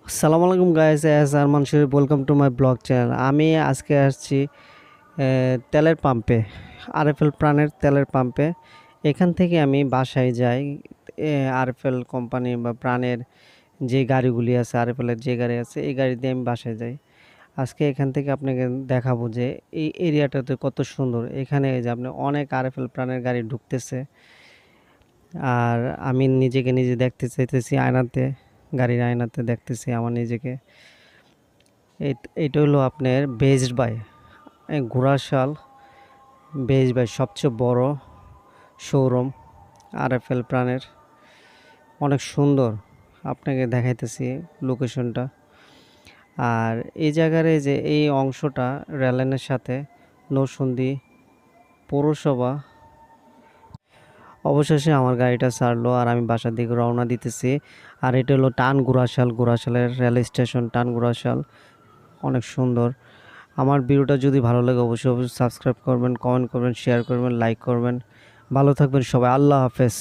আসসালামু আলাইকুম guys, S Arman Sharif, welcome to my blog channel. আমি আজকে আসছি তেলের পাম্পে, আরএফএল প্রাণের তেলের পাম্পে। এখান থেকে আমি বাসায় যাই। আরএফএল কোম্পানি বা প্রাণের যে গাড়িগুলি আছে, আরএফএলের যে গাড়ি আছে, এই গাড়ি দিয়ে আমি বাসায় যাই। আজকে এখান থেকে আপনাকে দেখাবো যে এই এরিয়াটাতে কত সুন্দর। এখানে এই যে আপনি অনেক আরএফএল প্রাণের গাড়ি ঢুকতেছে, আর আমি নিজেকে নিজে দেখতে চাইতেছি আয়নাতে, গাড়ির আয়নাতে দেখতেছি আমার নিজেকে। এটা হলো আপনার based by Ghorashal. Based by সবচেয়ে বড় শোরুম আরএফএল প্রাণের। অনেক সুন্দর, আপনাকে দেখাইতেছি লোকেশনটা। আর এই জায়গার এই যে এই অংশটা রেললাইনের সাথে নরসিংদী পৌরসভা। অবশেষে আমার গাড়িটা ছাড়লো আর আমি বাসার দিকে রওনা দিতেছি। আর এটা হলো টান ঘোড়াশাল, ঘোড়াশালের রেল স্টেশন টান ঘোড়াশাল। অনেক সুন্দর। আমার ভিডিওটা যদি ভালো লাগে অবশ্যই অবশ্যই সাবস্ক্রাইব করবেন, কমেন্ট করবেন, শেয়ার করবেন, লাইক করবেন। ভালো থাকবেন সবাই। আল্লাহ হাফেজ।